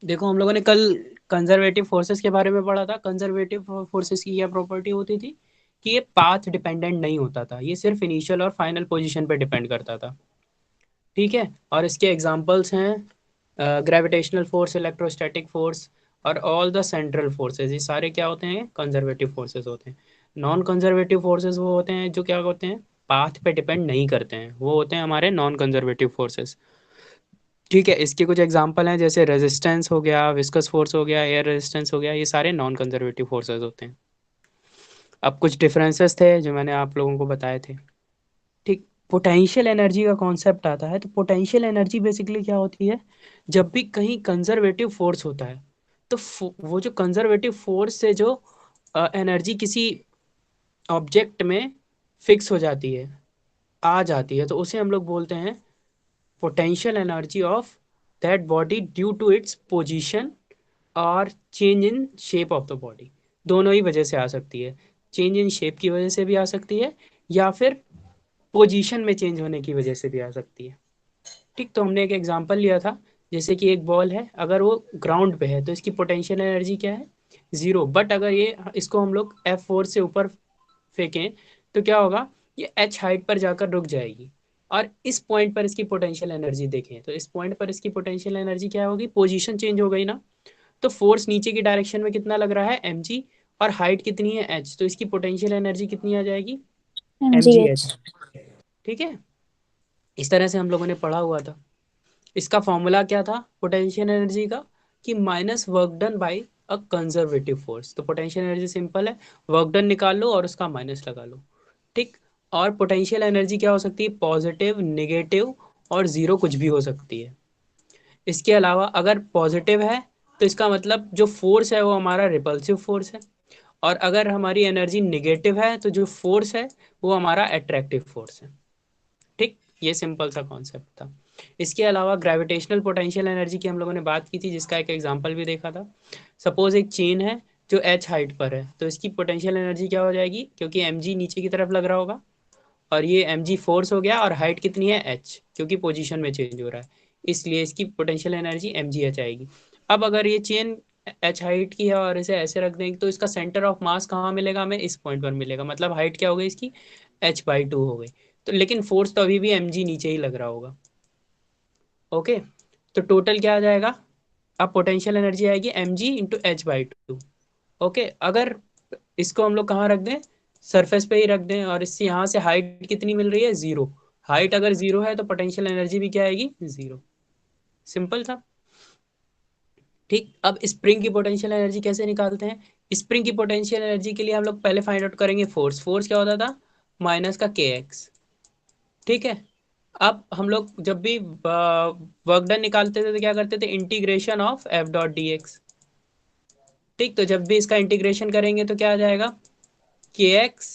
देखो हम लोगों ने कल कंजर्वेटिव फोर्सेस के बारे में पढ़ा था। कंजर्वेटिव फोर्सेस की क्या प्रॉपर्टी होती थी कि ये पाथ डिपेंडेंट नहीं होता था, ये सिर्फ इनिशियल और फाइनल पोजीशन पे डिपेंड करता था। ठीक है, और इसके एग्जांपल्स हैं ग्रेविटेशनल फोर्स, इलेक्ट्रोस्टैटिक फोर्स और ऑल द सेंट्रल फोर्सेस। ये सारे क्या होते हैं? कंजर्वेटिव फोर्सेस होते हैं। नॉन कंजर्वेटिव फोर्सेस वो होते हैं जो क्या होते हैं, पाथ पे डिपेंड नहीं करते हैं, वो होते हैं हमारे नॉन कंजर्वेटिव फोर्सेस। ठीक है, इसके कुछ एग्जांपल हैं जैसे रेजिस्टेंस हो गया, विस्कस फोर्स हो गया, एयर रेजिस्टेंस हो गया, ये सारे नॉन कंजर्वेटिव फोर्सेस होते हैं। अब कुछ डिफरेंसेस थे जो मैंने आप लोगों को बताए थे। ठीक, पोटेंशियल एनर्जी का कॉन्सेप्ट आता है। तो पोटेंशियल एनर्जी बेसिकली क्या होती है, जब भी कहीं कंजर्वेटिव फोर्स होता है तो वो जो कंजर्वेटिव फोर्स से जो एनर्जी किसी ऑब्जेक्ट में फिक्स हो जाती है, आ जाती है, तो उसे हम लोग बोलते हैं potential energy of that body due to its position और change in shape of the body. दोनों ही वजह से आ सकती है। चेंज इन शेप की वजह से भी आ सकती है, या फिर पोजीशन में चेंज होने की वजह से भी आ सकती है। ठीक, तो हमने एक एग्जांपल लिया था, जैसे कि एक बॉल है, अगर वो ग्राउंड पे है तो इसकी पोटेंशियल एनर्जी क्या है? जीरो। बट अगर ये इसको हम लोग F4 से ऊपर फेंकें तो क्या होगा, ये H हाइट पर जाकर रुक जाएगी। और इस पॉइंट पर इसकी पोटेंशियल एनर्जी देखें तो इस पॉइंट पर इसकी पोटेंशियल एनर्जी क्या होगी? पोजीशन चेंज हो गई ना। तो फोर्स नीचे की डायरेक्शन में कितना लग रहा है? mg। और हाइट कितनी है? h, तो इसकी पोटेंशियल एनर्जी कितनी आ जाएगी? mg mgh। h। ठीक है, इस तरह से हम लोगों ने पढ़ा हुआ था। इसका फॉर्मूला क्या था पोटेंशियल एनर्जी का? कि minus work done by a conservative force. तो पोटेंशियल एनर्जी सिंपल है, वर्क डन निकाल लो और उसका माइनस लगा लो। ठीक, और पोटेंशियल एनर्जी क्या हो सकती है? पॉजिटिव, नेगेटिव और जीरो कुछ भी हो सकती है। इसके अलावा अगर पॉजिटिव है तो इसका मतलब जो फोर्स है वो हमारा रिपल्सिव फोर्स है, और अगर हमारी एनर्जी निगेटिव है तो जो फोर्स है वो हमारा अट्रैक्टिव फोर्स है। ठीक, ये सिंपल सा कॉन्सेप्ट था। इसके अलावा ग्रेविटेशनल पोटेंशियल एनर्जी की हम लोगों ने बात की थी, जिसका एक एग्जांपल भी देखा था। सपोज एक चेन है जो एच हाइट पर है, तो इसकी पोटेंशियल एनर्जी क्या हो जाएगी? क्योंकि एम जी नीचे की तरफ लग रहा होगा, और ये एम जी फोर्स हो गया, और हाइट कितनी है? एच, क्योंकि पोजीशन में चेंज हो रहा है, इसलिए इसकी potential energy M G H आएगी। अब अगर ये चेन एच हाइट की है और इसे ऐसे रख देंगे तो इसका सेंटर ऑफ मास कहाँ मिलेगा हमें? इस पॉइंट पर मिलेगा। मतलब हाइट क्या हो गई इसकी? h/2 हो गई। तो लेकिन फोर्स तो अभी भी एम जी नीचे ही लग रहा होगा। ओके, तो टोटल क्या आ जाएगा? अब पोटेंशियल एनर्जी आएगी M G into h/2। Okay, अगर इसको हम लोग कहाँ रख दें? सरफेस पे ही रख दें, और इससे यहाँ से हाइट कितनी मिल रही है? जीरो। हाइट अगर जीरो है तो पोटेंशियल एनर्जी भी क्या आएगी? जीरो। सिंपल था। ठीक, अब स्प्रिंग की पोटेंशियल एनर्जी कैसे निकालते हैं? स्प्रिंग की पोटेंशियल एनर्जी के लिए हम लोग पहले फाइंड आउट करेंगे फोर्स। फोर्स क्या होता था? माइनस का के एक्स। ठीक है, अब हम लोग जब भी वर्क डन निकालते थे तो क्या करते थे? Integration of F dot D x. ठीक, तो जब भी इसका इंटीग्रेशन करेंगे तो क्या आ जाएगा? K X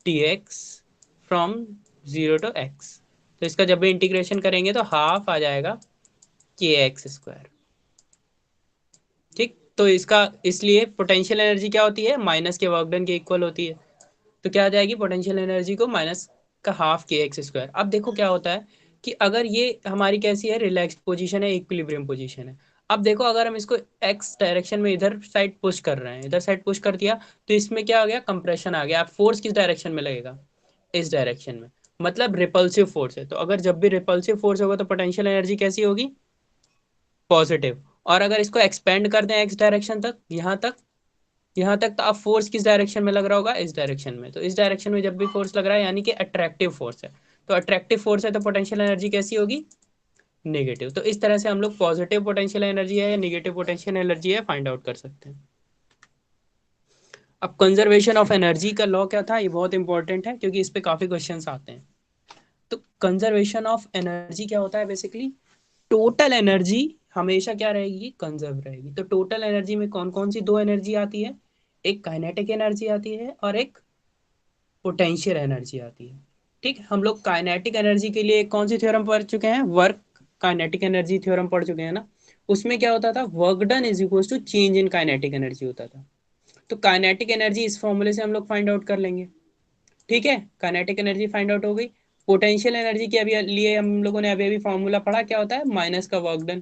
D X from zero to X. तो इसका जब भी इंटीग्रेशन करेंगे तो हाफ आ जाएगा के एक्स स्क्वायर। ठीक, तो इसका इसलिए पोटेंशियल एनर्जी क्या होती है? माइनस के वर्क डन के इक्वल होती है। तो क्या आ जाएगी पोटेंशियल एनर्जी को? माइनस का हाफ के एक्स स्क्वायर। अब देखो क्या होता है कि अगर ये हमारी कैसी है? रिलैक्स्ड पोजीशन है, इक्विलिब्रियम पोजीशन है। अब देखो अगर हम इसको एक्स डायरेक्शन में इधर साइड पुश कर रहे हैं, इधर साइड पुश कर दिया, तो इसमें क्या आ गया? कंप्रेशन आ गया। अब फोर्स किस डायरेक्शन में लगेगा? इस डायरेक्शन में। मतलब रिपल्सिव फोर्स है। तो अगर जब भी रिपल्सिव फोर्स होगा तो पोटेंशियल एनर्जी कैसी होगी? पॉजिटिव। और अगर इसको एक्सपेंड कर दें एक्स डायरेक्शन तक, यहाँ तक, यहाँ तक, तो अब फोर्स किस डायरेक्शन में लग रहा होगा? इस डायरेक्शन में। तो इस डायरेक्शन में जब भी फोर्स लग रहा है यानी कि अट्रैक्टिव फोर्स है। तो अट्रैक्टिव फोर्स है तो पोटेंशियल एनर्जी कैसी होगी? नेगेटिव। तो इस तरह से हम लोग पॉजिटिव पोटेंशियल एनर्जी है या नेगेटिव पोटेंशियल एनर्जी है फाइंड आउट कर सकते हैं। अब कंजर्वेशन ऑफ एनर्जी का लॉ क्या था? ये बहुत इंपॉर्टेंट है क्योंकि इस पे काफी क्वेश्चंस आते हैं। तो कंजर्वेशन ऑफ एनर्जी क्या होता है? बेसिकली टोटल एनर्जी हमेशा क्या रहेगी? कंजर्व रहेगी। तो टोटल एनर्जी में कौन कौन सी दो एनर्जी आती है? एक काइनेटिक एनर्जी आती है और एक पोटेंशियल एनर्जी आती है। ठीक, हम लोग काइनेटिक एनर्जी के लिए कौन सी थ्योरम पढ़ चुके हैं? वर्क काइनेटिक एनर्जी थ्योरम पढ़ चुके हैं ना। उसमें क्या होता था? Work done is equal to change in kinetic energy होता था। तो काइनेटिक एनर्जी इस फॉर्मूले से हम लोग फाइंड आउट कर लेंगे। ठीक है, काइनेटिक एनर्जी फाइंड आउट हो गई। पोटेंशियल एनर्जी के अभी लिए हम लोगों ने अभी अभी फॉर्मूला पढ़ा, क्या होता है? माइनस का वर्क डन।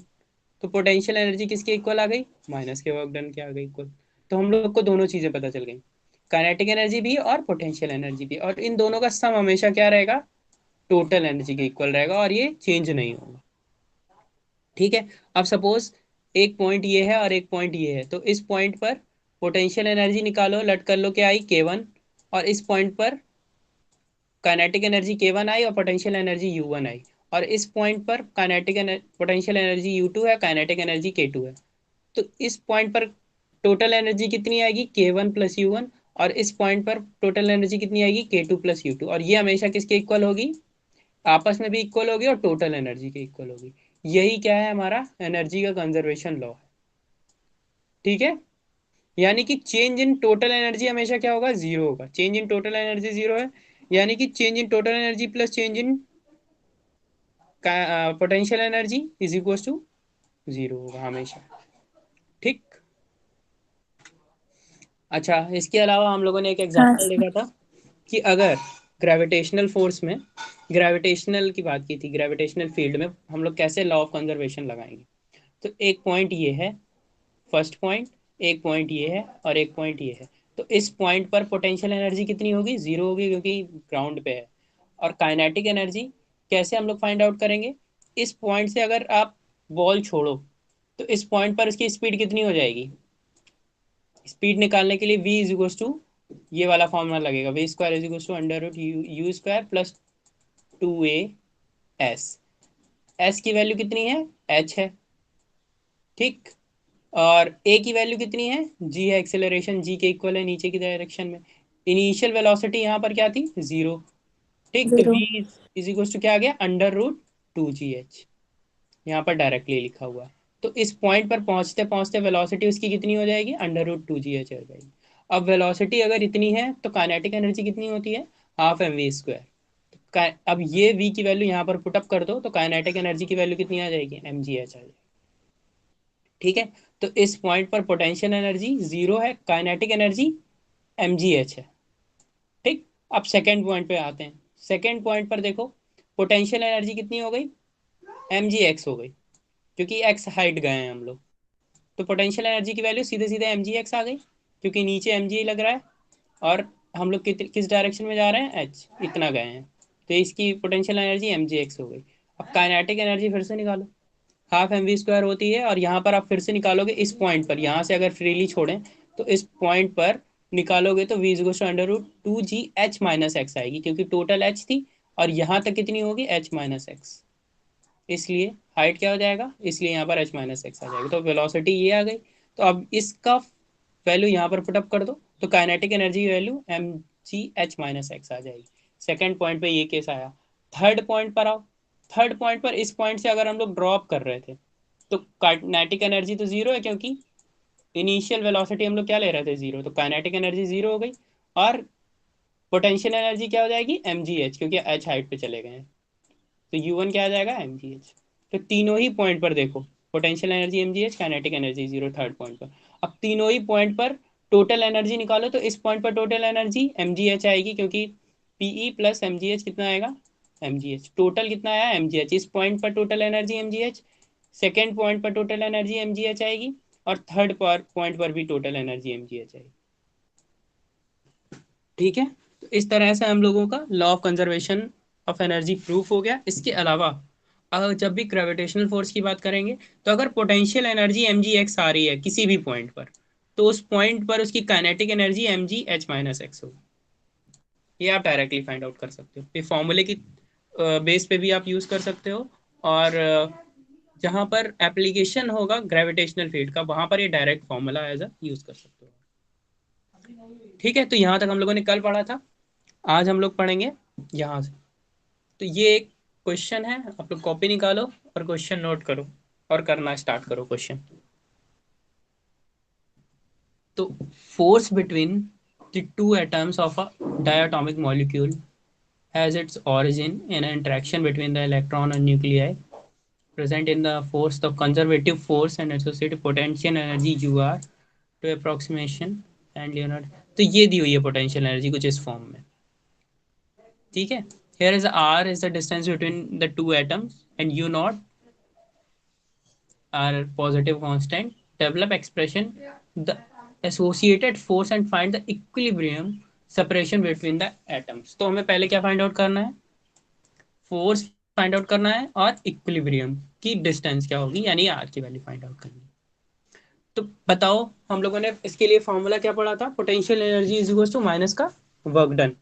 तो पोटेंशियल एनर्जी किसके इक्वल आ गई, माइनस के वर्क डन के आ गई इक्वल। तो हम लोग को दोनों चीजें पता चल गई, काइनेटिक एनर्जी भी और पोटेंशियल एनर्जी भी, और इन दोनों का सम हमेशा क्या रहेगा, टोटल एनर्जी के इक्वल रहेगा, और ये चेंज नहीं होगा। ठीक है। अब सपोज एक पॉइंट ये है और एक पॉइंट ये है, तो इस पॉइंट पर पोटेंशियल एनर्जी निकालो, लट कर लो क्या आई, k1, और इस पॉइंट पर काइनेटिक एनर्जी k1 आई और पोटेंशियल एनर्जी u1 आई, और इस पॉइंट पर काइनेटिक पोटेंशियल एनर्जी u2 है, काइनेटिक एनर्जी k2 है। तो इस पॉइंट पर टोटल एनर्जी कितनी आएगी, k1 प्लस u1, और इस पॉइंट पर टोटल एनर्जी कितनी आएगी, k2 प्लस u2, और ये हमेशा किसके इक्वल होगी, आपस में भी इक्वल होगी और टोटल एनर्जी के इक्वल होगी। यही क्या है, हमारा एनर्जी का कंजर्वेशन लॉ है। ठीक है। यानी कि चेंज इन टोटल एनर्जी हमेशा क्या होगा, जीरो होगा। Change in total energy zero है, यानी कि change in total energy plus change in potential energy is equal to zero होगा हमेशा। ठीक। अच्छा, इसके अलावा हम लोगों ने एक हाँ एग्जांपल सर। देखा था कि अगर ग्रेविटेशनल फोर्स में, ग्रेविटेशनल की बात की थी, ग्रेविटेशनल फील्ड में हम लोग कैसे लॉ ऑफ कंजर्वेशन लगाएंगे। तो एक पॉइंट ये है, फर्स्ट पॉइंट, एक पॉइंट ये है और एक पॉइंट ये है। तो इस पॉइंट पर पोटेंशियल एनर्जी कितनी होगी, जीरो होगी, क्योंकि ग्राउंड पे है। और काइनेटिक एनर्जी कैसे हम लोग फाइंड आउट करेंगे, इस पॉइंट से अगर आप बॉल छोड़ो तो इस पॉइंट पर उसकी स्पीड कितनी हो जाएगी। स्पीड निकालने के लिए v इज इक्वल टू, ये वाला फॉर्मूला लगेगा, V square is equal to under root U square plus 2a S की वैल्यू कितनी है, h है। ठीक। और ए की वैल्यू कितनी है, जी है, एक्सेलरेशन जी के इक्वल है नीचे की डायरेक्शन में। इनिशियल वेलोसिटी यहाँ पर क्या थी, जीरो। ठीक। तो zero. V is equal to क्या आ गया, अंडर रूट 2gh, यहाँ पर डायरेक्टली लिखा हुआ है। तो इस पॉइंट पर पहुंचते पहुंचते वेलोसिटी उसकी कितनी हो जाएगी, अंडर रूट 2gh हो जाएगी। अब वेलोसिटी अगर इतनी है तो काइनेटिक एनर्जी कितनी होती है, हाफ एम वी स्क्वायर। अब ये v की वैल्यू यहाँ पर पुटअप कर दो तो काइनेटिक एनर्जी की वैल्यू कितनी आ जाएगी, एम जी एच आ जाएगी। ठीक है। तो इस पॉइंट पर पोटेंशियल एनर्जी जीरो है, काइनेटिक एनर्जी mgh है। ठीक। अब सेकेंड पॉइंट पे आते हैं। सेकेंड पॉइंट पर देखो, पोटेंशियल एनर्जी कितनी हो गई, mgx हो गई, क्योंकि x हाइट गए हैं हम लोग। तो पोटेंशियल एनर्जी की वैल्यू सीधे सीधे mgx आ गई, क्योंकि नीचे mg लग रहा है, और हम लोग किस डायरेक्शन में जा रहे हैं, h इतना गए हैं। तो इसकी पोटेंशियल एनर्जी mgx हो गई। अब काइनेटिक एनर्जी फिर से निकालो, हाफ एम वी स्क्वायर होती है, और यहाँ पर आप फिर से निकालोगे इस पॉइंट पर, यहाँ से अगर फ्रीली छोड़ें तो इस पॉइंट पर निकालोगे तो V is under root 2gh minus X आएगी, क्योंकि टोटल h थी और यहाँ तक कितनी होगी, h माइनस एक्स। इसलिए हाइट क्या हो जाएगा, इसलिए यहाँ पर h माइनस एक्स आ जाएगी, तो वेलोसिटी ये आ गई। तो अब इसका वैल्यू यहाँ पर पुटअप कर दो तो kinetic energy value mgh minus X आ जाएगी। सेकेंड पॉइंट पे ये केस आया। थर्ड पॉइंट पर आओ। थर्ड पॉइंट पर इस पॉइंट से अगर हम लोग ड्रॉप कर रहे थे तो काइनेटिक एनर्जी तो जीरो है, क्योंकि इनिशियल वेलोसिटी हम लोग क्या ले रहे थे, जीरो, तो काइनेटिक एनर्जी जीरो हो गई। और पोटेंशियल एनर्जी क्या हो जाएगी, एम जी एच, क्योंकि एच हाइट पे चले गए हैं। तो यू वन क्या आ जाएगा, एम जी एच। तो तीनों ही पॉइंट पर देखो, potential energy M G H, kinetic energy zero third point पर। अब तीनों ही पॉइंट पर टोटल एनर्जी निकालो तो इस पॉइंट पर total energy M G H आएगी, क्योंकि पीई प्लस एम जी एच कितना आएगा, एम जी एच। टोटल कितना आया, एम जी एच। इस पॉइंट पर total energy M G H, second point पर total energy M G H आएगी, और थर्ड पॉइंट पर भी total energy M G H आएगी। ठीक है। तो इस तरह से हम लोगों का law of conservation of energy proof हो गया। इसके अलावा अगर जब भी ग्रेविटेशनल फोर्स की बात करेंगे, तो अगर potential energy M G X आ रही है किसी भी पॉइंट पर, तो उस पॉइंट पर उसकी kinetic energy M G H minus X होगी। ये आप डायरेक्टली फाइंड आउट कर सकते हो, ये फॉर्मूले की बेस पे भी आप यूज कर सकते हो। और जहां पर एप्लीकेशन होगा ग्रेविटेशनल फील्ड का, वहां पर ये direct formula as a use कर सकते हो। ठीक है। तो यहाँ तक हम लोगों ने कल पढ़ा था, आज हम लोग पढ़ेंगे यहाँ से। तो ये एक क्वेश्चन है, आप लोग कॉपी निकालो और क्वेश्चन नोट करो और करना स्टार्ट करो क्वेश्चन। तो force between the two atoms of a diatomic molecule has its origin in an interaction between the electron and nuclei present in the force the conservative force and associated potential energy UR to approximation and Leonard। तो ये दी हुई है potential energy कुछ इस form में। ठीक है। here is r is the distance between the two atoms and u not are positive constant, develop expression the associated force and find the equilibrium separation between the atoms. तो हमें पहले क्या find out करना है, force find out करना है और equilibrium की डिस्टेंस क्या होगी यानी आर की वैल्यू फाइंड आउट करनी है। तो बताओ हम लोगों ने इसके लिए फॉर्मूला क्या पढ़ा था, potential energy is equal to minus का वर्क डन।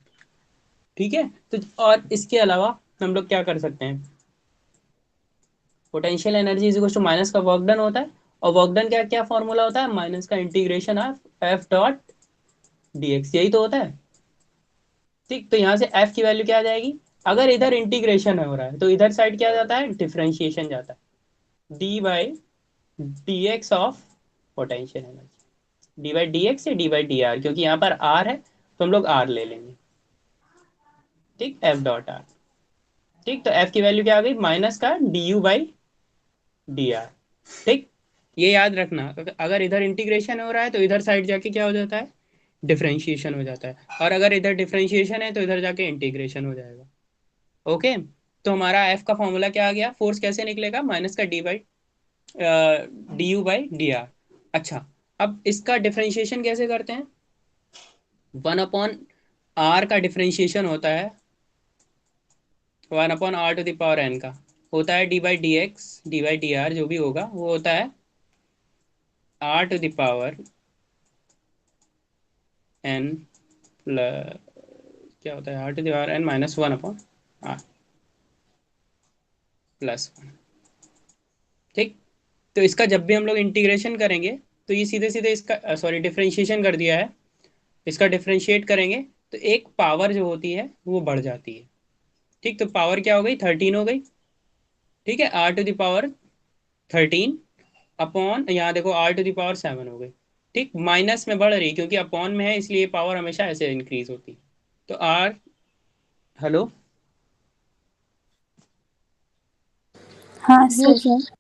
ठीक है, तो और इसके अलावा हम लोग क्या कर सकते हैं, potential energy is equal to minus का वर्क डन होता है, और वर्क डन क्या क्या फॉर्मूला होता है, माइनस का integration of F dot dx, यही तो होता है। ठीक, तो यहाँ से एफ की वैल्यू क्या आ जाएगी, अगर इधर इंटीग्रेशन हो रहा है तो इधर साइड क्या जाता है, डिफरेंशिएशन जाता है, d by D x of potential energy, D by D x या डी बाई डी आर, क्योंकि यहाँ पर आर है तो हम लोग आर ले लेंगे। ठीक, एफ डॉट आर। ठीक, तो एफ की वैल्यू क्या आ गई, माइनस का D you by d are. ठीक, ये याद रखना, अगर इधर इंटीग्रेशन हो रहा है तो इधर साइड जाके क्या हो जाता है, डिफरेंशिएशन हो जाता है, और अगर इधर डिफरेंशिएशन है तो इधर जाके इंटीग्रेशन हो जाएगा। ओके, तो हमारा एफ का फॉर्मूला क्या आ गया, फोर्स कैसे निकलेगा, माइनस का d by d you by d r. अच्छा, अब इसका डिफरेंशिएशन कैसे करते हैं, वन अपॉन आर का डिफरेंशिएशन होता है, one upon r to the power n का होता है d by D x d by d r, जो भी होगा वो होता है r to the power n plus, क्या होता है, r to the power n minus one upon r plus one. ठीक, तो इसका जब भी हम लोग इंटीग्रेशन करेंगे तो ये सीधे सीधे इसका सॉरी डिफरेंशिएशन कर दिया है, इसका डिफरेंशिएट करेंगे तो एक पावर जो होती है वो बढ़ जाती है। ठीक, तो पावर क्या हो गई, 13 हो गई। ठीक है, आर टू दावर 13 अपॉन, यहाँ देखो आर टू दावर 7 हो गई। ठीक, माइनस में बढ़ रही क्योंकि अपॉन में है इसलिए पावर हमेशा ऐसे इंक्रीज होती है। तो आर, हेलो, हाँ सर।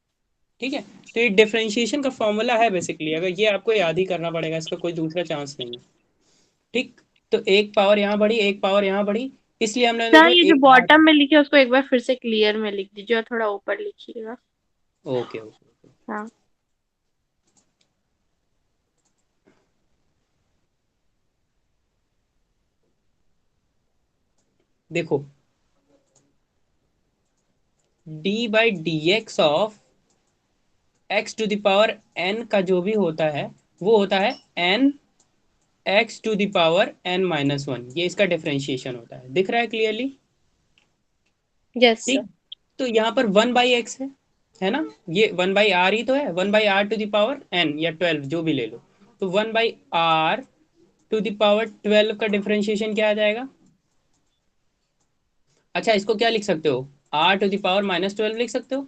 ठीक है, तो ये डिफरेंशिएशन का फॉर्मूला है बेसिकली, अगर ये आपको याद ही करना पड़ेगा, इसका कोई दूसरा चांस नहीं है। ठीक, तो एक पावर यहाँ बढ़ी एक पावर यहाँ बढ़ी, इसलिए हमने सर देखो ये जो एक आर, बॉटम में लिखे उसको एक बार फिर से क्लियर में लिख दीजिए और थोड़ा ऊपर लिखिएगा। ओके ओके, हाँ देखो d by D x of x to the power n का जो भी होता है वो होता है n x to the power n minus one, ये इसका डिफरेंशिएशन होता है, दिख रहा है क्लियरली। Yes sir. ठीक, तो यहाँ पर वन बाई एक्स है ना, ये वन बाई आर ही तो है, one by r to the power n या 12 जो भी ले लो, तो one by r to the power 12 का डिफरेंशिएशन क्या आ जाएगा। अच्छा, इसको क्या लिख सकते हो, आर टू दावर माइनस 12 लिख सकते हो,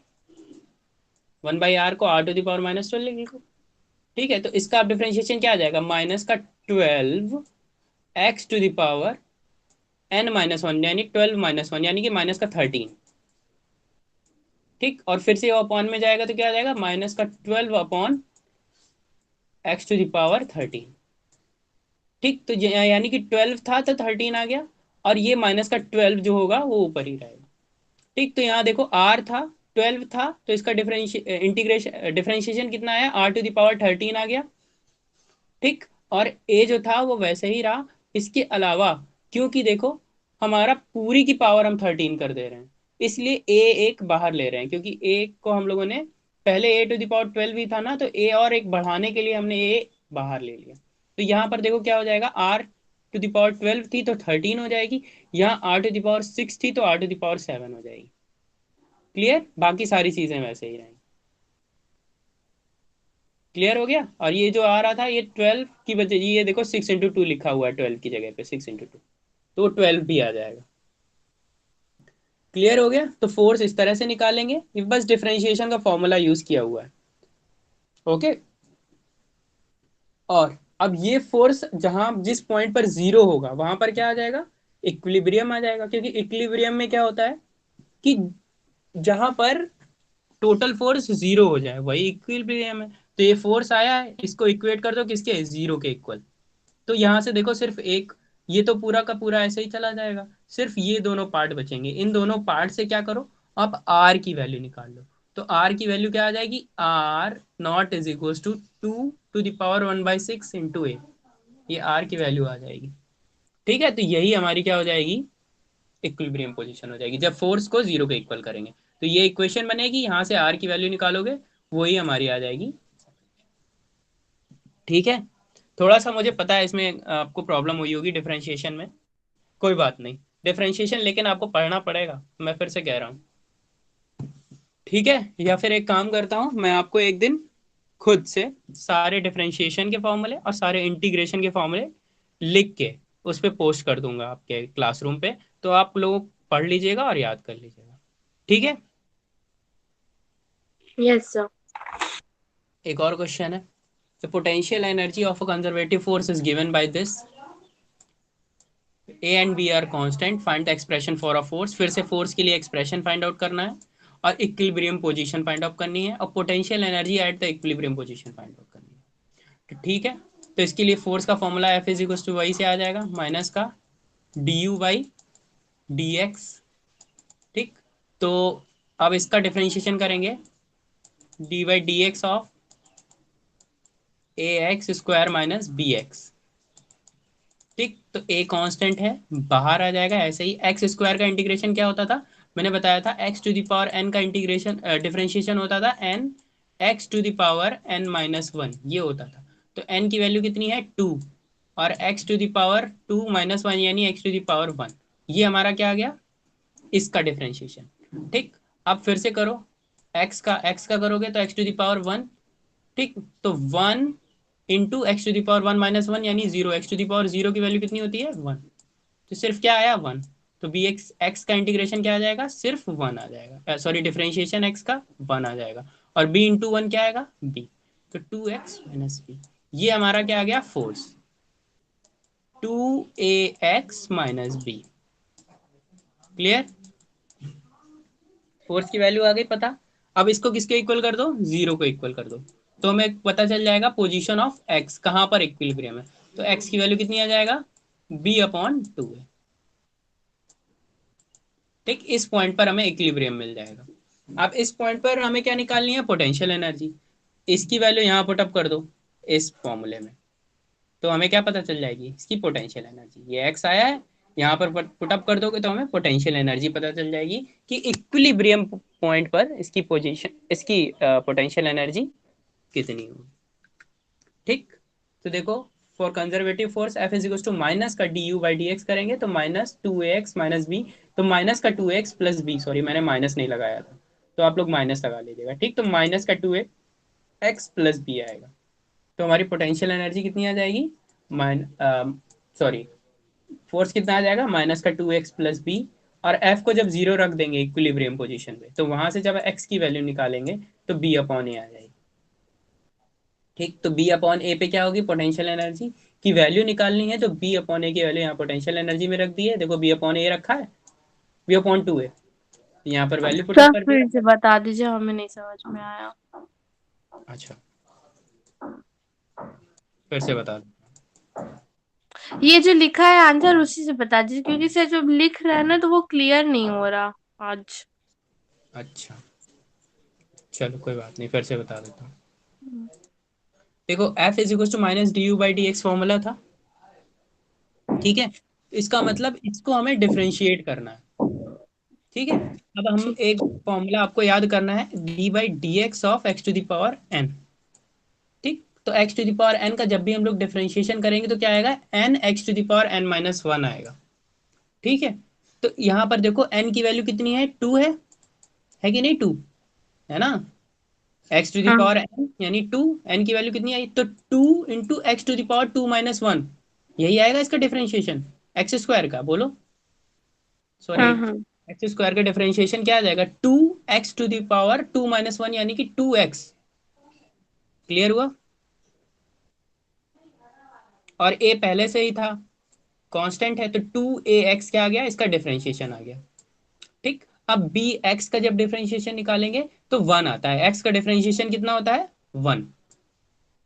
वन बाई आर को आर टू दावर माइनस 12 लिख लो। ठीक है, तो इसका आप डिफरेंशिएशन क्या आ जाएगा, माइनस का 12 x to the power n minus one, यानी 12 माइनस वन यानी कि माइनस का 13। ठीक, और फिर से वो अपॉन में जाएगा तो क्या आ जाएगा, माइनस का 12 अपॉन एक्स टू दावर 13। ठीक, तो यानी कि 12 था तो 13 आ गया, और ये माइनस का 12 जो होगा वो ऊपर ही रहेगा। ठीक, तो यहाँ देखो आर था 12 था तो इसका डिफरेंशिएशन कितना आया, आर टू दावर 13 आ गया। ठीक, और ए जो था वो वैसे ही रहा, इसके अलावा क्योंकि देखो हमारा पूरी की पावर हम 13 कर दे रहे हैं, इसलिए ए एक बाहर ले रहे हैं, क्योंकि ए को हम लोगों ने पहले ए टू दावर 12 ही था ना, तो ए और एक बढ़ाने के लिए हमने ए बाहर ले लिया। तो यहाँ पर देखो क्या हो जाएगा, आर टू दावर 12 थी तो 13 हो जाएगी, यहाँ आर टू दावर 6 थी तो आर टू दावर 7 हो जाएगी। क्लियर, बाकी सारी चीजें वैसे ही रहेंगी। क्लियर हो गया, और ये जो आ रहा था ये 12 की वजह, ये देखो 6 इंटू 2 लिखा हुआ है, 12 की जगह पे 6 इंटू 2, तो वो 12 भी आ जाएगा। क्लियर हो गया, तो फोर्स इस तरह से निकालेंगे, ये बस डिफरेंशिएशन का फॉर्मूला यूज किया हुआ है। ओके, और अब ये फोर्स जहां जिस पॉइंट पर जीरो होगा वहां पर क्या आ जाएगा, इक्विलिब्रियम आ जाएगा, क्योंकि इक्विलिब्रियम में क्या होता है कि जहां पर टोटल फोर्स जीरो हो जाए वही इक्विलिब्रियम है। तो ये फोर्स आया है, इसको इक्वेट कर दो किसके, जीरो के इक्वल। तो यहां से देखो सिर्फ एक, ये तो पूरा का पूरा ऐसे ही चला जाएगा, सिर्फ ये दोनों पार्ट बचेंगे, इन दोनों पार्ट से क्या करो, आप आर की वैल्यू निकाल लो। तो आर की वैल्यू क्या आ जाएगी, R naught is equal to 2 to the power 1/6 into A, ये आर की वैल्यू आ जाएगी। ठीक है, तो यही हमारी क्या हो जाएगी, इक्विलिब्रियम पोजीशन हो जाएगी जब फोर्स को जीरो के इक्वल करेंगे। तो ये इक्वेशन बनेगी, यहाँ से आर की वैल्यू निकालोगे वही हमारी आ जाएगी। ठीक है, थोड़ा सा मुझे पता है इसमें आपको प्रॉब्लम हुई होगी डिफरेंशिएशन में, कोई बात नहीं, डिफरेंशिएशन लेकिन आपको पढ़ना पड़ेगा, मैं फिर से कह रहा हूँ। ठीक है, या फिर एक काम करता हूँ, मैं आपको एक दिन खुद से सारे डिफरेंशिएशन के फॉर्मूले और सारे इंटीग्रेशन के फॉर्मूले लिख के उस पर पोस्ट कर दूंगा आपके क्लासरूम पे, तो आप लोग पढ़ लीजिएगा और याद कर लीजिएगा। ठीक है, यस सर। एक और क्वेश्चन है, the potential energy of a conservative force is given by this, A and B are constant, find the expression for a force, फिर से फोर्स के लिए एक्सप्रेशन फाइंड आउट करना है और इक्विलिब्रियम पोजीशन फाइंड आउट करनी है और potential energy at the equilibrium position find out करनी है। तो ठीक है, तो इसके लिए फोर्स का formula F is equal to वही से आ जाएगा, माइनस का D you by D x. ठीक, तो अब इसका डिफरेंशिएशन करेंगे, d by D x of a x square minus b x. ठीक, तो ए कांस्टेंट है, बाहर आ जाएगा, ऐसे ही एक्स स्क्वायर का इंटीग्रेशन क्या होता था, मैंने बताया था x to the power n का इंटीग्रेशन डिफरेंशिएशन होता था n x to the power n minus one, ये होता था। तो एन की वैल्यू कितनी है 2, और एक्स टू द पावर 2 - 1 यानी एक्स टू द पावर 1, ये हमारा क्या आ गया, इसका डिफरेंशिएशन। ठीक, अब फिर से करो, एक्स का करोगे तो एक्स टू द पावर 1। ठीक, तो 1 × x⁻1 - 1 यानी 0, एक्स टू दी पावर 0 की वैल्यू कितनी होती है 1, तो सिर्फ क्या आया 1, तो बी एक्स का इंटीग्रेशन क्या आ जाएगा, सिर्फ 1 आ जाएगा, सॉरी डिफरेंशिएशन एक्स का 1 आ जाएगा, और बी इंटू वन क्या आएगा बी, तो 2x - बी, ये हमारा क्या आ गया फोर्स, 2ax - बी। क्लियर, फोर्स की वैल्यू आ गई पता। अब इसको किसके इक्वल कर दो, जीरो को इक्वल कर दो, तो हमें पता चल जाएगा पोजीशन ऑफ एक्स कहाँ पर इक्विलिब्रियम है, तो एक्स की वैल्यू कितनी आ जाएगा, b/2 है। ठीक, इस पॉइंट पर हमें इक्विलिब्रियम मिल जाएगा। अब इस पॉइंट पर हमें क्या निकालनी है, पोटेंशियल एनर्जी, इसकी वैल्यू यहाँ पुटअप कर दो इस फॉर्मूले में, तो हमें क्या पता चल जाएगी, इसकी पोटेंशियल एनर्जी, ये एक्स आया है, यहाँ पर पुटअप कर दोगे तो हमें पोटेंशियल एनर्जी पता चल जाएगी कि इक्विलिब्रियम पॉइंट पर इसकी पोजीशन, इसकी पोटेंशियल एनर्जी कितनी होगी। ठीक, तो देखो, for conservative force F is equal to minus का D you by D X करेंगे तो -2ax - बी, तो माइनस का 2x प्लस बी, सॉरी मैंने माइनस नहीं लगाया था, तो आप लोग माइनस लगा लीजिएगा। ठीक, तो माइनस का 2x प्लस बी आएगा, तो हमारी पोटेंशियल एनर्जी कितनी आ जाएगी, माइन सॉरी फोर्स कितना आ जाएगा, माइनस का 2x प्लस बी, और एफ को जब जीरो रख देंगे इक्विलिब्रियम पोजीशन पे, तो वहां से जब एक्स की वैल्यू निकालेंगे तो b/a आ जाएगी। ठीक, तो b/a पे क्या होगी, पोटेंशियल एनर्जी की वैल्यू निकालनी है, तो b/a की वैल्यू यहाँ पोटेंशियल एनर्जी में रख दी है, देखो b/a रखा है, v/2 है, यहाँ पर वैल्यू पुटअप सर कर फिर दिया। से बता दीजिए, हमें नहीं समझ में आया। अच्छा, फिर से बता दो। ये जो लिखा है आंसर उसी से बता दीजिए, क्योंकि सर जो लिख रहा है ना तो वो क्लियर नहीं हो रहा आज। अच्छा, चलो कोई बात नहीं, फिर से बता देता हूँ। देखो F is equal to minus d you by D x formula था, ठीक है, इसका मतलब इसको हमें डिफरेंशिएट करना है। ठीक है, अब हम ठीक। एक फॉर्मूला आपको याद करना है, d by D x of x to the power n. ठीक, तो x to the power n का जब भी हम लोग डिफरेंशिएशन करेंगे तो क्या आएगा, n x to the power n minus one आएगा। ठीक है, तो यहाँ पर देखो एन की वैल्यू कितनी है, 2 है कि नहीं, 2 है ना, एक्स टू द हाँ पावर एन यानी 2, एन की वैल्यू कितनी आई, तो 2 into x to the power 2 - 1, यही आएगा इसका डिफरेंशिएशन एक्स स्क्वायर का, बोलो, सॉरी, हाँ हाँ। एक्स स्क्वायर का डिफरेंशिएशन क्या आ जाएगा, 2x⁻² यानी कि 2x। क्लियर हुआ, और a पहले से ही था, कांस्टेंट है, तो 2ax क्या आ गया, इसका डिफरेंशिएशन आ गया। ठीक, अब bx का जब डिफरेंशिएशन निकालेंगे तो 1 आता है, x का डिफरेंशिएशन कितना होता है 1,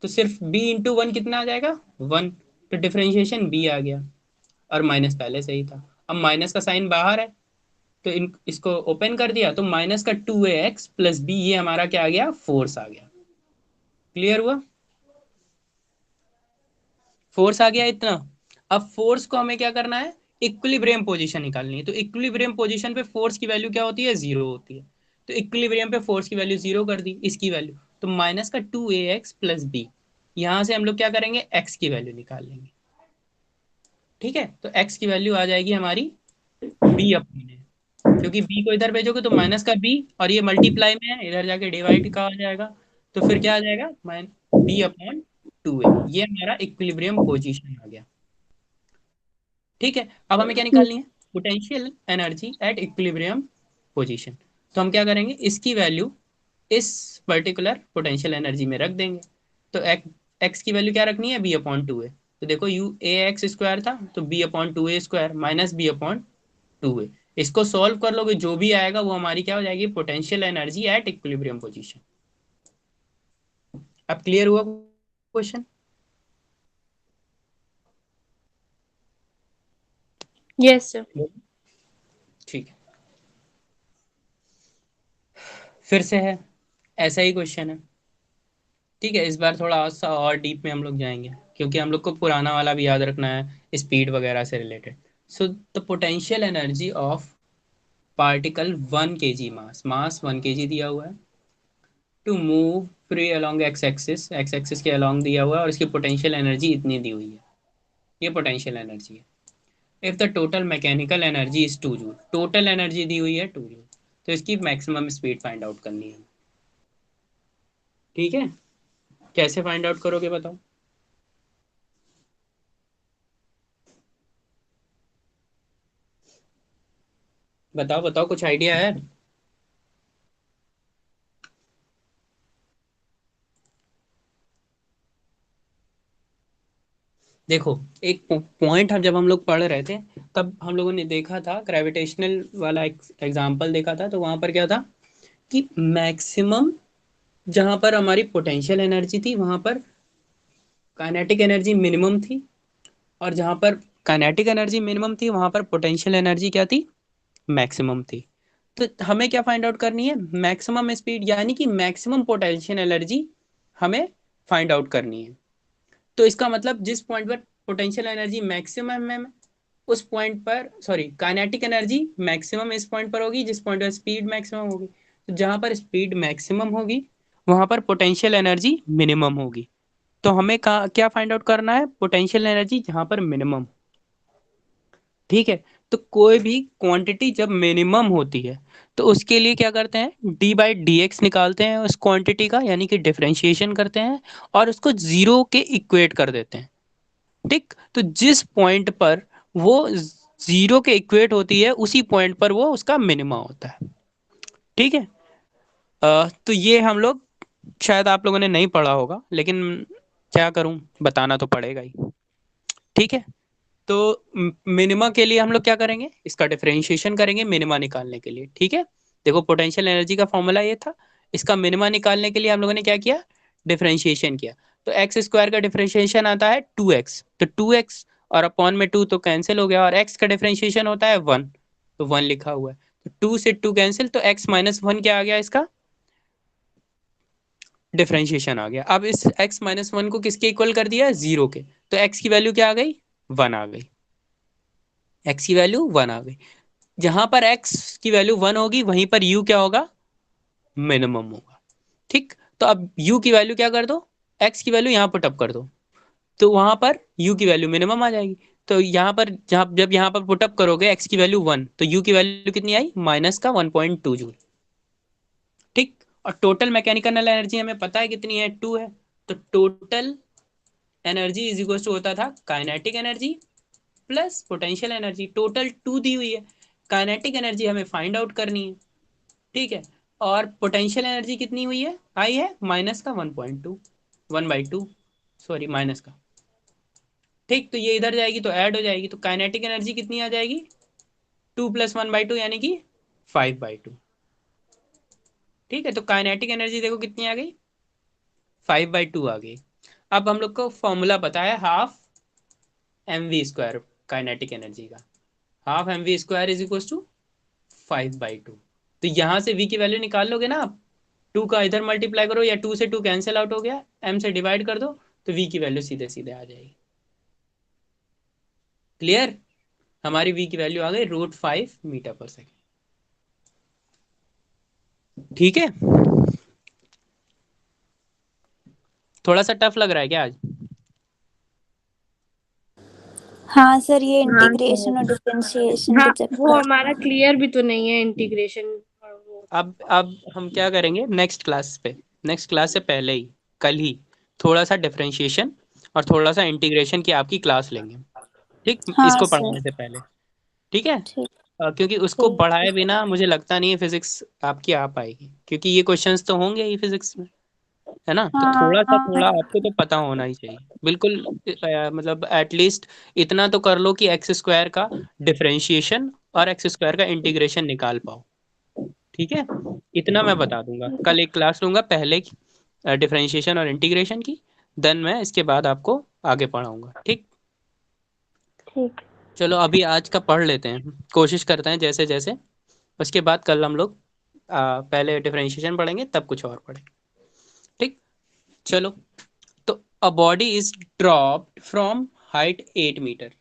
तो सिर्फ b इंटू वन कितना आ जाएगा 1, तो डिफरेंशिएशन b आ गया, और माइनस पहले से ही था, अब माइनस का साइन बाहर है, तो इसको ओपन कर दिया तो माइनस का 2ax प्लस बी, ये हमारा क्या आ गया, फोर्स आ गया। क्लियर हुआ? फोर्स आ गया इतना। अब फोर्स को हमें क्या करना है, इक्विलिब्रियम पोजीशन निकालनी है। तो इक्विलिब्रियम पोजीशन पे फोर्स की वैल्यू क्या होती है, जीरो होती है। तो इक्विलिब्रियम पे फोर्स की वैल्यू जीरो कर दी, इसकी वैल्यू, तो माइनस का 2ax प्लस बी, यहां से हम लोग क्या करेंगे, एक्स की वैल्यू निकाल लेंगे। ठीक है, तो एक्स की वैल्यू आ जाएगी हमारी बी अपॉन है, क्योंकि बी को इधर भेजोगे तो माइनस का बी, और ये मल्टीप्लाई में है, इधर जाके डिवाइड का आ जाएगा। तो फिर क्या आ जाएगा, माइन बी अपॉन 2a, ये हमारा इक्विलिब्रियम पोजीशन आ गया। ठीक है, अब हमें क्या निकालनी है, potential energy at equilibrium position. तो हम क्या करेंगे, इसकी वैल्यू इस पर्टिकुलर पोटेंशियल एनर्जी में रख देंगे। तो एक्स की वैल्यू क्या रखनी है, बी अपॉन टू ए। तो देखो यू ए एक्स स्क्वायर था, तो B upon two A square minus B upon two A. इसको सॉल्व कर लोगे, जो भी आएगा वो हमारी क्या हो जाएगी, potential energy at equilibrium position. अब क्लियर हुआ क्वेश्चन? Yes sir. ठीक है, फिर से है, ऐसा ही क्वेश्चन है। ठीक है, इस बार थोड़ा सा और डीप में हम लोग जाएंगे, क्योंकि हम लोग को पुराना वाला भी याद रखना है, स्पीड वगैरह से related. So the potential energy of particle 1 kg mass, mass 1 kg दिया हुआ है, to move free along x axis के अलोंग दिया हुआ है, और इसकी पोटेंशियल एनर्जी इतनी दी हुई है। ये पोटेंशियल एनर्जी है। If the total mechanical energy is 2 joule, total energy दी हुई है 2 जूल, तो इसकी मैक्सिमम स्पीड फाइंड आउट करनी है। ठीक है, कैसे फाइंड आउट करोगे बताओ? बताओ बताओ, कुछ आइडिया है? देखो, एक पॉइंट हम जब हम लोग पढ़ रहे थे, तब हम लोगों ने देखा था, ग्रेविटेशनल वाला एग्जांपल देखा था, तो वहां पर क्या था कि मैक्सिमम जहां पर हमारी पोटेंशियल एनर्जी थी, वहां पर काइनेटिक एनर्जी मिनिमम थी, और जहां पर काइनेटिक एनर्जी मिनिमम थी, वहां पर पोटेंशियल एनर्जी क्या थी, मैक्सिमम थी। तो हमें क्या फाइंड आउट करनी है, मैक्सिमम स्पीड, यानी कि मैक्सिमम पोटेंशियल एनर्जी हमें फाइंड आउट करनी है। तो इसका मतलब जिस पॉइंट पर पोटेंशियल एनर्जी मैक्सिमम है, उस पॉइंट पर, सॉरी, काइनेटिक एनर्जी मैक्सिमम इस पॉइंट पर होगी जिस पॉइंट पर स्पीड मैक्सिमम होगी। तो जहां पर स्पीड मैक्सिमम होगी, वहां पर पोटेंशियल एनर्जी मिनिमम होगी। तो हमें क्या फाइंड आउट करना है, पोटेंशियल एनर्जी जहां पर मिनिमम। ठीक है, तो कोई भी क्वांटिटी जब मिनिमम होती है, तो उसके लिए क्या करते हैं, डी बाई डी एक्स निकालते हैं उस क्वांटिटी का, यानी कि डिफरेंशिएशन करते हैं, और उसको जीरो के इक्वेट कर देते हैं। ठीक, तो जिस पॉइंट पर वो जीरो के इक्वेट होती है, उसी पॉइंट पर वो उसका मिनिमा होता है। ठीक है, तो ये हम लोग, शायद आप लोगों ने नहीं पढ़ा होगा, लेकिन क्या करूं, बताना तो पड़ेगा ही। ठीक है, तो मिनिमा के लिए हम लोग क्या करेंगे, इसका डिफरेंशिएशन करेंगे मिनिमा निकालने के लिए। ठीक है, देखो पोटेंशियल एनर्जी का फॉर्मूला ये था, इसका मिनिमा निकालने के लिए हम लोगों ने क्या किया, डिफरेंशिएशन किया। तो एक्स स्क्वायर का डिफरेंशिएशन आता है 2x, तो 2x और अपॉन में 2 तो कैंसिल हो गया, और x का डिफरेंशिएशन होता है 1, तो 1 लिखा हुआ है। तो 2 से 2 कैंसिल, तो x माइनस वन क्या आ गया, इसका डिफरेंशिएशन आ गया। अब इस x माइनस वन को किसके इक्वल कर दिया, जीरो के, तो x की वैल्यू क्या आ गई, 1 आ गई। x की वैल्यू 1 आ गई। जहां पर x की वैल्यू 1 होगी, वहीं पर u क्या होगा, मिनिमम होगा। ठीक, तो अब u की वैल्यू क्या कर दो, x की वैल्यू यहाँ पुटअप कर दो, तो वहां पर u की वैल्यू मिनिमम आ जाएगी। तो यहाँ पर जब यहाँ पर पुटअप करोगे x की वैल्यू 1, तो u की वैल्यू कितनी आई, माइनस का 1.2 जूल। ठीक, और टोटल मैकेनिकल एनर्जी हमें पता है कितनी है, 2 है। तो total energy is equal to होता था kinetic energy plus potential energy, total 2 दी हुई है। काइनेटिक एनर्जी हमें फाइंड आउट करनी है। ठीक है, और पोटेंशियल एनर्जी कितनी हुई है, आई है माइनस का 1.2, 1/2, सॉरी माइनस का। ठीक, तो ये इधर जाएगी तो ऐड हो जाएगी, तो काइनेटिक एनर्जी कितनी आ जाएगी, 2 + 1/2, यानी कि 5/2। ठीक है, तो काइनेटिक एनर्जी देखो कितनी आ गई, 5/2 आ गई। अब हम लोग को फॉर्मूला पता है, half mv square kinetic energy का, half mv square is equal to 5/2। तो यहाँ से v की वैल्यू निकाल लोगे ना आप, 2 का इधर मल्टीप्लाई करो या 2 से 2 कैंसिल आउट हो गया, m से डिवाइड कर दो, तो v की वैल्यू सीधे सीधे आ जाएगी। क्लियर? हमारी v की वैल्यू आ गई √5 मीटर पर सेकेंड। ठीक है, थोड़ा सा टफ लग रहा है क्या आज? हाँ सर, ये हाँ इंटीग्रेशन और सर। डिफरेंशिएशन हाँ, के वो चक्कर। हमारा क्लियर भी तो नहीं है इंटीग्रेशन। अब हम क्या करेंगे नेक्स्ट क्लास पे, नेक्स्ट क्लास से पहले ही, कल ही थोड़ा सा डिफरेंशिएशन और थोड़ा सा इंटीग्रेशन की आपकी क्लास लेंगे। ठीक, हाँ इसको सर। पढ़ाने से पहले। ठीक है, ठीक। क्योंकि उसको ठीक। पढ़ाए बिना मुझे लगता नहीं है फिजिक्स आपकी आ पाएगी, क्योंकि ये क्वेश्चंस तो होंगे ही फिजिक्स में, है ना? तो थोड़ा हाँ आपको तो पता होना ही चाहिए बिल्कुल। मतलब एटलीस्ट इतना तो कर लो कि एक्स स्क्वायर का डिफरेंशिएशन और एक्स स्क्वायर का इंटीग्रेशन निकाल पाओ। ठीक है, इतना मैं बता दूंगा। कल एक क्लास लूंगा पहले डिफरेंशिएशन और इंटीग्रेशन की, देन मैं इसके बाद आपको आगे पढ़ाऊंगा। ठीक, ठीक। चलो अभी आज का पढ़ लेते हैं, कोशिश करते हैं जैसे जैसे, उसके बाद कल हम लोग पहले डिफरेंशिएशन पढ़ेंगे तब कुछ और पढ़ेंगे। ठीक, चलो। तो a body is dropped from height 8 metre.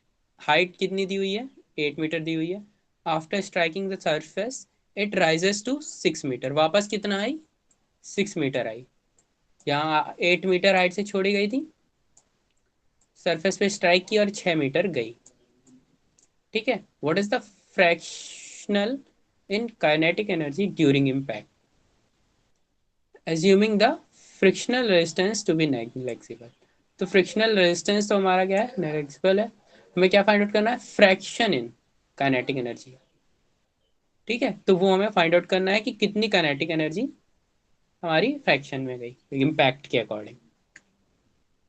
Height कितनी दी हुई है? 8 मीटर दी हुई है। After striking the surface it rises to 6 metre. वापस कितना आई? 6 मीटर आई। यहाँ 8 मीटर हाइट से छोड़ी गई थी, सरफेस पे स्ट्राइक की और 6 मीटर गई। ठीक है, what is the fractional in kinetic energy during impact, assuming the frictional resistance to be negligible. तो फ्रिक्शनल रेजिस्टेंस तो हमारा क्या है? नेग्लेक्सिबल है। हमें क्या फाइंड आउट करना है? Fraction in kinetic energy. ठीक है, तो वो हमें फाइंड आउट करना है कि कितनी काइनेटिक एनर्जी हमारी फ्रैक्शन में गई इम्पैक्ट के अकॉर्डिंग।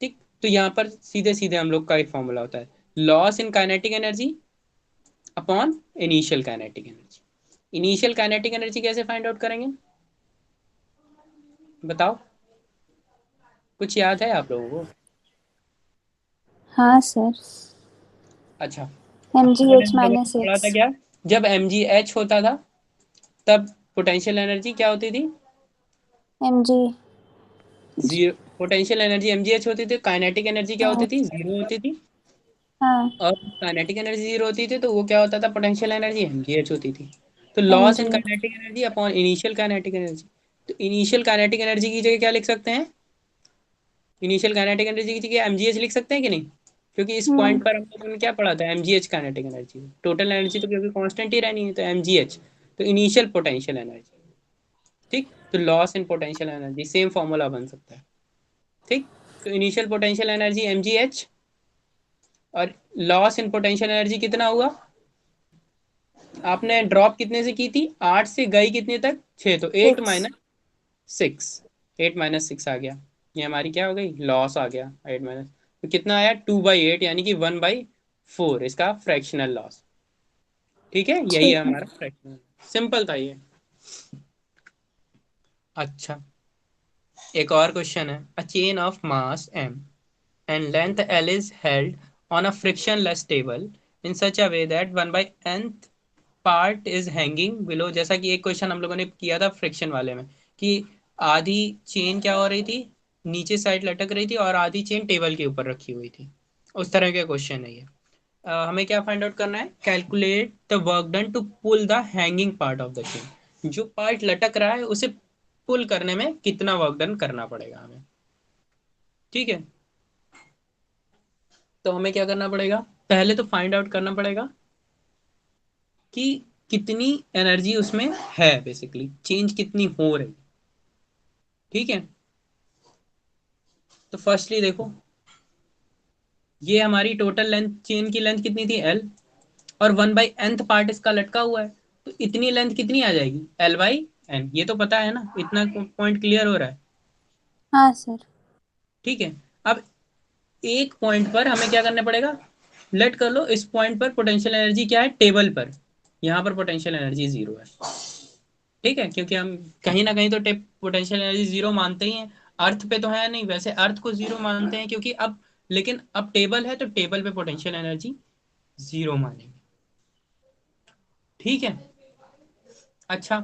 ठीक, तो यहाँ पर सीधे सीधे हम लोग का एक फॉर्मूला होता है, loss in kinetic energy upon initial kinetic energy. Initial kinetic energy कैसे फाइंड आउट करेंगे बताओ? कुछ याद है आप लोगों को? हाँ सर। अच्छा, एम जी हमने एच हम लोगों माइनस ने पढ़ा था एक्स। क्या? जब एम जी एच होता था तब पोटेंशियल एनर्जी क्या होती थी? M g. Zero. Potential energy M G h होती थी, काइनेटिक एनर्जी क्या होती हाँ। थी? जीरो होती थी। हाँ। और काइनेटिक एनर्जी जीरो होती थी तो वो क्या होता था? Potential energy M G h होती थी। तो m loss in g. Kinetic energy upon initial kinetic energy. तो इनिशियल काइनेटिक एनर्जी की जगह क्या लिख सकते हैं? इनिशियल काइनेटिक एनर्जी की जगह एमजीएच लिख सकते हैं कि नहीं? क्योंकि इस पॉइंट पर हम लोगों ने क्या पढ़ा था? MGH kinetic energy. Total energy तो क्योंकि कांस्टेंट ही रहनी है, तो एमजीएच तो इनिशियल पोटेंशियल एनर्जी। ठीक, तो loss in potential energy same formula बन सकता है। ठीक, तो इनिशियल पोटेंशियल एनर्जी एमजीएच और लॉस इन पोटेंशियल एनर्जी कितना हुआ? आपने ड्रॉप कितने से की थी? 8 से गई कितने तक? 6, तो 8 सिक्स। माइनस 6। 8 - 6 आ गया, ये हमारी क्या हो गई? लॉस आ गया। 8 - तो कितना आया? 2/8, यानी कि 1/4 इसका फ्रैक्शनल लॉस। ठीक है, यही है ठीक है। हमारा फ्रैक्शनल। सिंपल था ये। अच्छा, एक और क्वेश्चन है। A chain of mass m and length L is held on a frictionless table in such a way that 1/nth part is hanging below. जैसा कि एक क्वेश्चन हम लोगों ने किया था फ्रिक्शन वाले में, कि आधी चेन क्या हो रही थी? नीचे साइड लटक रही थी और आधी चेन टेबल के ऊपर रखी हुई थी। उस तरह का क्वेश्चन है ये। हमें क्या फाइंड आउट करना है? Calculate the work done to pull the hanging part of the chain. जो पार्ट लटक रहा है उसे पुल करने में कितना वर्क डन करना पड़ेगा हमें। ठीक है, तो हमें क्या करना पड़ेगा? पहले तो फाइंड आउट करना पड़ेगा कि कितनी एनर्जी उसमें है, बेसिकली चेंज कितनी हो रही। ठीक है, तो फर्स्टली देखो, ये हमारी टोटल लेंथ, चेन की लेंथ कितनी थी? एल, और 1/nth पार्ट इसका लटका हुआ है, तो इतनी लेंथ कितनी आ जाएगी? L/n। ये तो पता है ना, इतना पॉइंट क्लियर हो रहा है? हाँ सर। ठीक है, अब एक पॉइंट पर हमें क्या करना पड़ेगा? लेट कर लो इस पॉइंट पर पोटेंशियल एनर्जी क्या है टेबल पर, यहाँ पर पोटेंशियल एनर्जी जीरो है। ठीक है, क्योंकि हम कहीं ना कहीं तो पोटेंशियल एनर्जी जीरो मानते ही हैं। अर्थ पे तो है नहीं, वैसे अर्थ को जीरो मानते हैं क्योंकि अब, लेकिन अब टेबल है तो टेबल पे पोटेंशियल एनर्जी जीरो मानेंगे। ठीक है, अच्छा,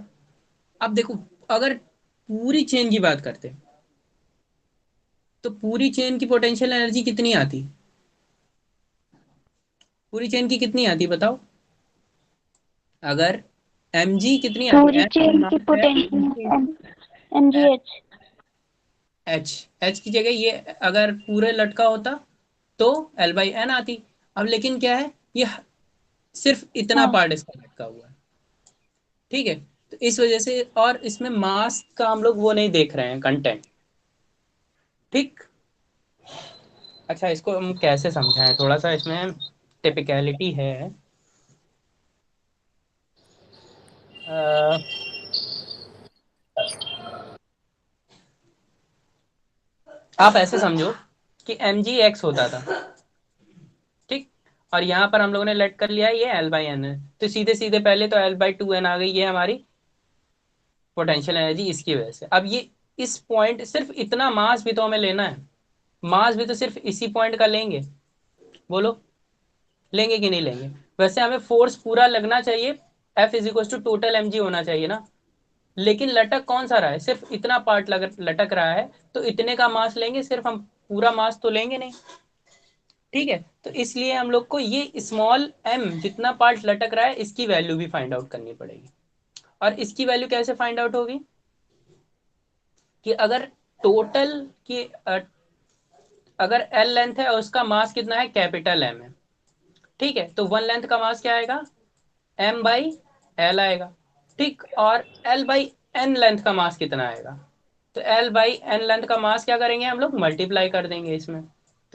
अब देखो, अगर पूरी चेन की बात करते हैं तो पूरी चेन की पोटेंशियल एनर्जी कितनी आती? पूरी चेन की कितनी आती बताओ? अगर mg कितनी आती पूरी है? m चेन की मास है, पोटेंशियल mgh। एच, एच की जगह ये अगर पूरे लटका होता तो L/N आती। अब लेकिन क्या है, ये सिर्फ इतना हाँ पार्ट इसका लटका हुआ है, ठीक है। तो इस वजह से, और इसमें मास का हम लोग वो नहीं देख रहे हैं, कंटेंट, ठीक। अच्छा, इसको हम कैसे समझाएं, थोड़ा सा इसमें टिपिकलिटी है। अ, आप ऐसे समझो कि mg(x) होता था, ठीक। और यहाँ पर हम लोगों ने लेट कर लिया है ये L/N है, तो सीधे सीधे पहले तो L/2N आ गई, ये हमारी पोटेंशियल एनर्जी इसकी वजह से। अब ये इस पॉइंट, सिर्फ इतना मास भी तो हमें लेना है, मास भी तो सिर्फ इसी पॉइंट का लेंगे, बोलो लेंगे कि नहीं लेंगे? वैसे हमें फोर्स पूरा लगना चाहिए, F टोटल mg होना चाहिए ना, लेकिन लटक कौन सा रहा है, सिर्फ इतना पार्ट लटक रहा है, तो इतने का मास लेंगे सिर्फ हम, पूरा मास तो लेंगे नहीं, ठीक है। तो इसलिए हम लोग को ये स्मॉल m जितना पार्ट लटक रहा है इसकी वैल्यू भी फाइंड आउट करनी पड़ेगी। और इसकी वैल्यू कैसे फाइंड आउट होगी, कि अगर टोटल की अगर L लेंथ है और उसका मास कितना है, कैपिटल M है, ठीक है, तो वन लेंथ का मास क्या आएगा, M/L आएगा, ठीक। और L/N लेंथ का मास कितना आएगा, तो L/N लेंथ का मास क्या करेंगे हम लोग, मल्टीप्लाई कर देंगे इसमें,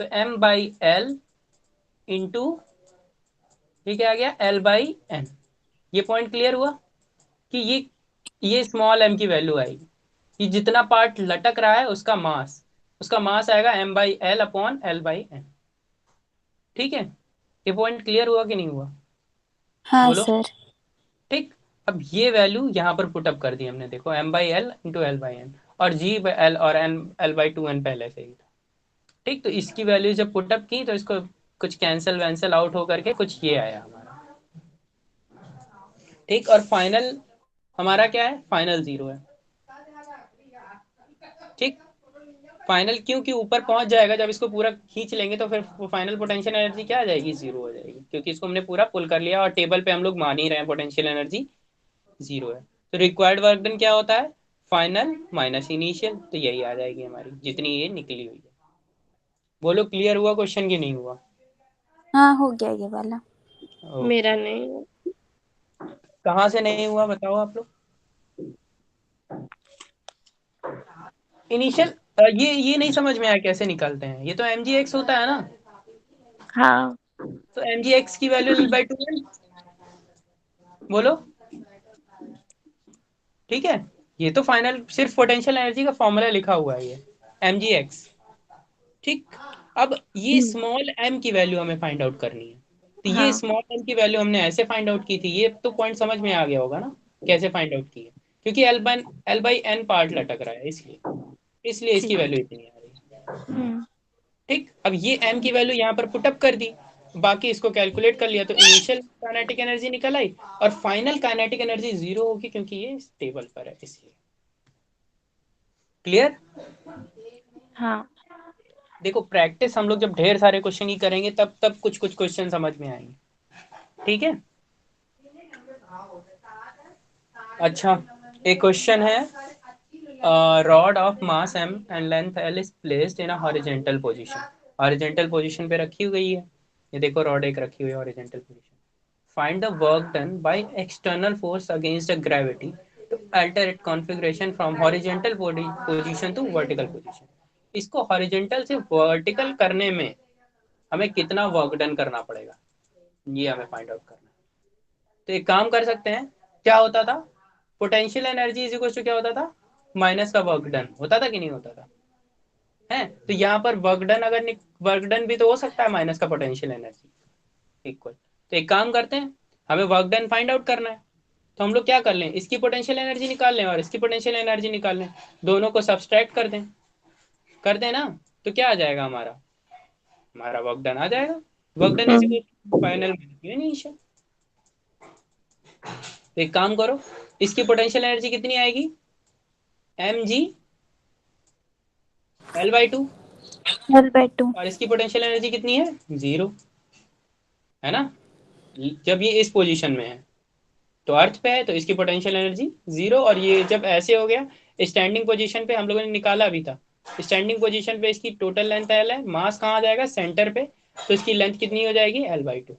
तो M/L इंटू, ये क्या आ गया, L/N। ये पॉइंट क्लियर हुआ कि ये स्मॉल m की वैल्यू आएगी, कि जितना पार्ट लटक रहा है उसका मास आएगा M/L/L/N, ठीक है। ये पॉइंट क्लियर हुआ कि नहीं हुआ, हाँ बोलो, सर। ठीक। अब ये वैल्यू यहाँ पर पुटअप कर दी हमने, देखो M/L इंटू L/N, और G/L और L/2N पहले से ही था, ठीक। तो इसकी वैल्यू जब पुटअप की तो इसको कुछ कैंसिल वैंसिल आउट होकर के कुछ ये आया हमारा, ठीक। और फाइनल हमारा क्या है, फाइनल 0 है, ठीक। फाइनल क्योंकि ऊपर पहुंच जाएगा, जब इसको पूरा खींच लेंगे तो फिर फाइनल पोटेंशियल एनर्जी क्या आ जाएगी, 0 हो जाएगी, क्योंकि इसको हमने पूरा पुल कर लिया और टेबल पे हम लोग मान ही रहे हैं पोटेंशियल एनर्जी 0 है। तो रिक्वायर्ड वर्क डन क्या होता है, फाइनल माइनस इनिशियल, तो यही आ जाएगी हमारी जितनी ये निकली हुई है। बोलो क्लियर हुआ क्वेश्चन की नहीं हुआ? हाँ हो गया ये वाला। मेरा ओके। नहीं। कहाँ से नहीं हुआ बताओ आप लोग? इनिशियल, ये नहीं समझ में आया कैसे निकालते हैं, ये तो mg(x) होता है ना, हाँ। तो mg(x) की वैल्यू L/2N, बोलो, ठीक है। ये तो फाइनल सिर्फ पोटेंशियल एनर्जी का फॉर्मूला लिखा हुआ है, ये mg(x), ठीक। अब ये हम्म, स्मॉल m की वैल्यू हमें फाइंड आउट करनी है, तो ये हाँ स्मॉल m की वैल्यू हमने ऐसे फाइंड आउट की थी, ये तो पॉइंट समझ में आ गया होगा ना, कैसे फाइंड आउट की है, क्योंकि L/N पार्ट लटक रहा है, इसलिए इसलिए इसकी ठीक। वैल्यू इतनी आ रही है, हम्म। ठीक। अब ये m की वैल्यू यहाँ पर पुटअप कर दी, बाकी इसको कैलकुलेट कर लिया, तो इनिशियल काइनेटिक एनर्जी निकल आई, और फाइनल काइनेटिक एनर्जी 0 होगी, क्योंकि ये टेबल पर है इसलिए। क्लियर? हाँ। देखो, प्रैक्टिस हम लोग जब ढेर सारे क्वेश्चन ही करेंगे तब तब कुछ कुछ क्वेश्चन समझ में आएंगे, ठीक है। अच्छा, एक क्वेश्चन है, rod of mass m and length L is placed in a horizontal position, horizontal position पे रखी हुई है, ये देखो रॉड एक रखी हुई है horizontal position. Find the work done by external force against the gravity to alter it configuration from horizontal position to vertical position. इसको हॉरिजेंटल से वर्टिकल करने में हमें कितना वर्क डन करना पड़ेगा, ये हमें फाइंड आउट करना है। तो एक काम कर सकते हैं, क्या होता था, potential energy is equal to क्या होता था, माइनस का वर्क डन होता था कि नहीं होता था, है। तो यहाँ पर वर्क डन, अगर वर्क डन भी तो हो सकता है माइनस का पोटेंशियल एनर्जी इक्वल। तो एक काम करते हैं, हमें वर्क डन फाइंड आउट करना है, तो हम लोग क्या कर लें, इसकी पोटेंशियल एनर्जी निकाल लें और इसकी पोटेंशियल एनर्जी निकाल लें, दोनों को सब्सट्रैक्ट कर दें ना, तो क्या आ जाएगा हमारा, हमारा वर्क डन आ जाएगा। Work done is hmm. Equal final initial, तो एक काम करो, इसकी पोटेंशियल एनर्जी कितनी आएगी, mg L/2, L/2। और इसकी पोटेंशियल एनर्जी कितनी है, 0, है ना। जब ये इस पोजीशन में है तो अर्थ पे है तो इसकी पोटेंशियल एनर्जी 0, और ये जब ऐसे हो गया स्टैंडिंग पोजीशन पे, हम लोगों ने निकाला अभी था, स्टैंडिंग पोजीशन पे इसकी टोटल लेंथ L है, मास कहाँ आ जाएगा, सेंटर पे, तो इसकी लेंथ कितनी हो जाएगी, L/2।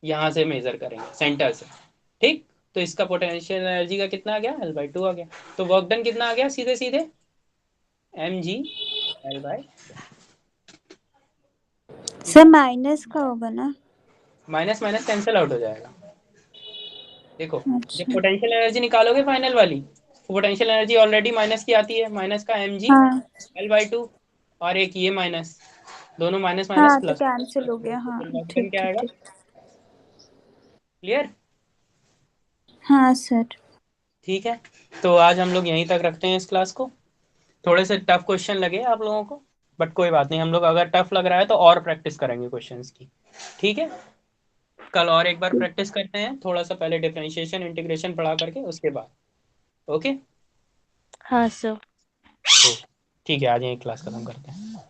यहाँ से मेजर करेंगे सेंटर से, ठीक। तो इसका पोटेंशियल एनर्जी का कितना आ गया, L/2 आ गया। तो वर्क डन कितना आ गया, सीधे सीधे mg L/, सर माइनस का होगा ना? माइनस माइनस कैंसिल आउट हो जाएगा। देखो, जब अच्छा। पोटेंशियल एनर्जी निकालोगे फाइनल वाली, पोटेंशियल एनर्जी ऑलरेडी माइनस की आती है, माइनस का mg हाँ L/2, और एक ये माइनस, दोनों माइनस माइनस हाँ, तो प्लस, कैंसिल हो गया। हाँ तो वर्क डन ठीक क्या ठीक आएगा, ठीक। क्लियर। हाँ सर। ठीक है, तो आज हम लोग यहीं तक रखते हैं इस क्लास को। थोड़े से टफ क्वेश्चन लगे आप लोगों को, बट कोई बात नहीं, हम लोग अगर टफ लग रहा है तो और प्रैक्टिस करेंगे क्वेश्चंस की, ठीक है। कल और एक बार प्रैक्टिस करते हैं थोड़ा सा, पहले डिफरेंशिएशन इंटीग्रेशन पढ़ा करके उसके बाद, ओके। हाँ सर। ठीक है, आज यहीं क्लास खत्म करते हैं।